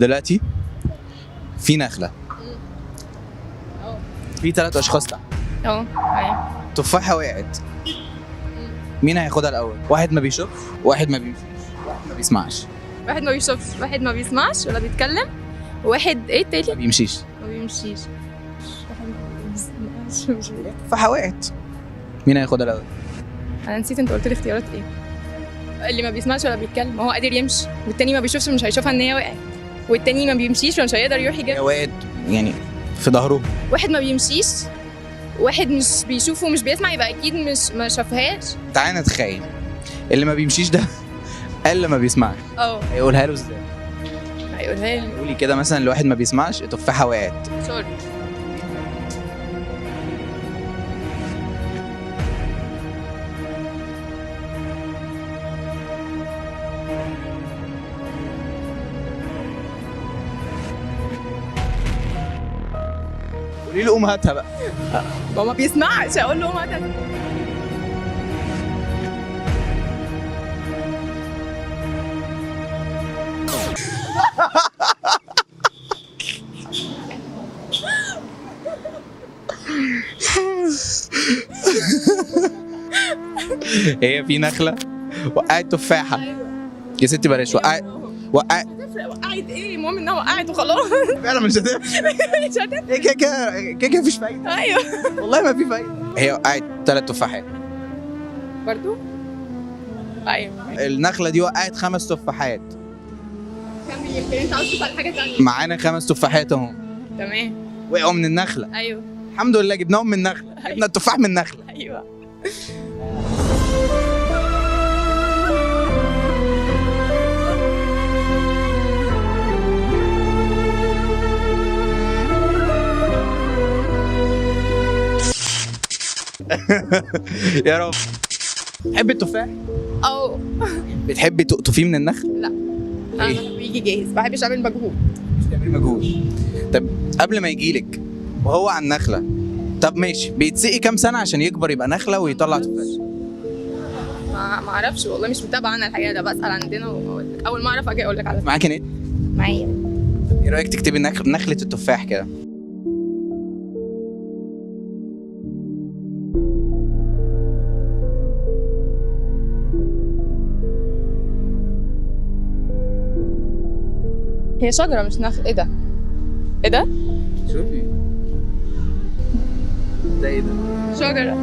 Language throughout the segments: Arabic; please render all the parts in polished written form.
دلوقتي في نخله، في 3 اشخاص تحت، ايوه. تفاحه وقعت، مين هياخدها الاول؟ واحد ما بيشوفش، واحد ما بيمشيش، واحد ما بيسمعش. واحد ما بيشوفش، واحد ما بيسمعش ولا بيتكلم، واحد ايه ما التاني؟ بيمشيش. ما بيمشيش. واحد ما بيسمعش. تفاحه وقعت، مين هياخدها الاول؟ انا نسيت انت قلت لي اختيارات ايه؟ اللي ما بيسمعش ولا بيتكلم ما هو قادر يمشي، والتاني ما بيشوفش مش هيشوفها ان هي وقعت، والتاني ما بيمشيش ومش هيقدر يروح هي يجيبها. وقعت يعني في ظهره. واحد ما بيمشيش، واحد مش بيشوف ومش بيسمع، يبقى اكيد مش ما شافهاش. تعالى نتخيل اللي ما بيمشيش ده اللي ما بيسمعش هيقولها له ازاي؟ هيقولها لي قولي كده مثلا لواحد ما بيسمعش تفاحه وقعت. سوري. قولي له قوم هاتها بقى. ما بيسمعش اقول له ما تسمع. هي في نخله وقعت تفاحه. يا ستي بلاش وقعت. وقعت ايه؟ المهم انها وقعت وخلاص. فعلا مش هتفرق. مش هتفرق. هي كده مفيش فايده. ايوه والله ما في فايده. هي وقعت 3 تفاحات. برضو. ايوه النخله دي وقعت 5 تفاحات. كمل يمكن انت عاوز تسال حاجه ثانيه. معانا 5 تفاحات اهو. تمام. وقعوا من النخله. ايوه الحمد لله جبناهم من النخله. جبنا التفاح من النخله. ايوه. يا رب. تحبي التفاح؟ او بتحبي تقطفيه من النخل؟ لا إيه؟ انا بيجي جاهز، ما بحبش اعمل مجهود. مش بتعملي مجهود. طب قبل ما يجيلك وهو على النخله، طب ماشي، بيتسقي كام سنه عشان يكبر يبقى نخله ويطلع تفاح؟ ما اعرفش والله، مش متابعه انا الحقيقه ده، بسال عندنا واقول لك اول ما اعرف اجي اقول لك على معاكي نت؟ معايا. ايه رايك تكتبي نخله التفاح كده؟ هي شجره مش نخل. ايه ده؟ ايه ده؟ شوفي ده ايه ده؟ شجره.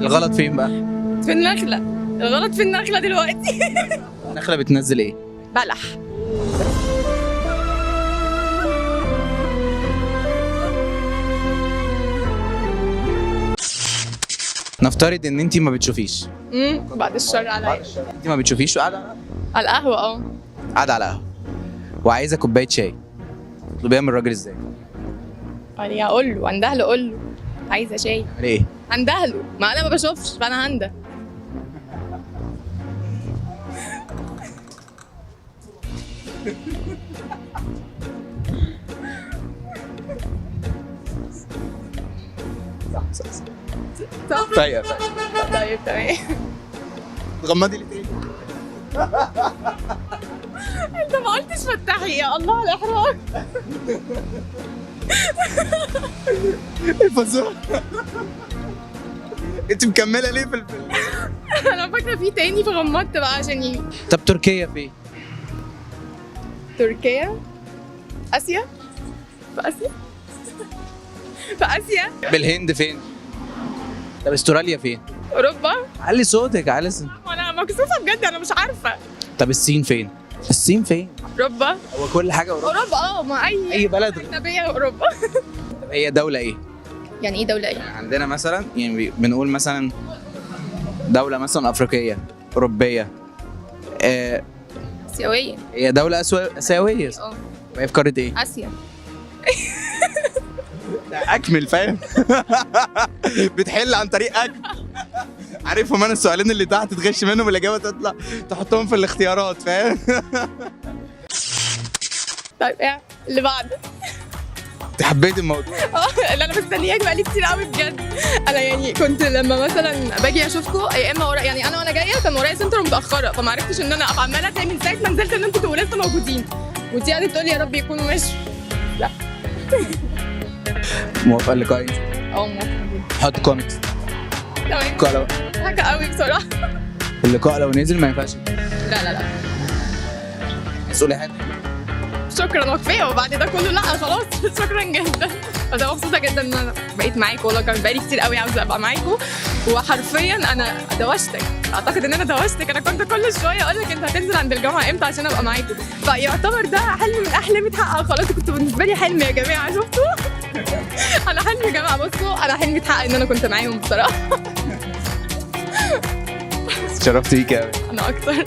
الغلط فين بقى؟ في النخله. الغلط في النخله دلوقتي. النخله بتنزل ايه؟ بلح. نفترض ان انت ما بتشوفيش. بعد الشر عليا. انت ما بتشوفيش وقاعده على القهوه. قاعده على قهوه وعايزه كوبايه شاي، تطلبيها من الراجل ازاي؟ يعني هقول له هندهله، اقول له عايزه شاي. تعملي ايه؟ هندهله، ما انا ما بشوفش فانا هنده. صح. فايقه طيب تمام. تغمضي لي تاني. انت ما قلتش فتحي، يا الله على الاحراج. الفزوره. انت مكمله ليه في انا فاكره في تاني فغمضت بقى عشان يجي. طب تركيا فين؟ تركيا. اسيا. في اسيا. في اسيا. بالهند فين؟ طب استراليا فين؟ اوروبا. علي صوتك علي انا مكسوفه بجد، انا مش عارفه. طب الصين فين؟ الصين فين؟ اوروبا. هو كل حاجه اوروبا. اوروبا ما اي بلد. اجنبيه اوروبا. طب هي دوله ايه؟ يعني ايه دوله ايه؟ عندنا مثلا يعني بنقول مثلا دوله مثلا افريقيه، اوروبيه، اسيويه. هي دوله اسيويه. هي في قاره ايه؟ اسيا. اكمل فاهم. بتحل عن طريق اكل. عارفهم انا السؤالين اللي تحت تغش منهم الاجابه تطلع تحطهم في الاختيارات فاهم. طيب ايه اللي بعده؟ انت حبيت الموضوع. اللي انا مستنياك بقالي كتير قوي بجد. انا يعني كنت لما مثلا باجي اشوفكم يا اما ورا، يعني انا وانا جايه كان ورايا سنتر متاخره، فما عرفتش ان انا ابقى عماله تاني من ساعه ما نزلت ان انتوا تبقوا لسه موجودين، وانت قاعده تقولي يا رب يكونوا ماشي. لا موافقه اللقاء انت؟ موافقه. حط كوميكس. تمام. اللقاء لو حاجه قوي بصراحه. اللقاء لو نزل ما ينفعش لا تقولي حاجه. شكرا وكفايه، وبعد ده كله لا خلاص. شكرا جدا. بس انا مبسوطه جدا ان انا بقيت معاكم، والله كان بقالي كتير قوي عاوزه ابقى معاكم، وحرفيا انا دوشتك. اعتقد ان انا دوشتك، انا كنت كل شويه اقول لك انت هتنزل عند الجامعه امتى عشان ابقى معاكم، فيعتبر ده حلم من احلامي اتحقق خلاص. كنت بالنسبه لي حلم يا جماعه، شفتوا؟ انا حلمي يا جماعه، بصوا انا حلمي اتحقق ان انا كنت معاهم بصراحه. اتشرفت بيك قوي. انا اكتر.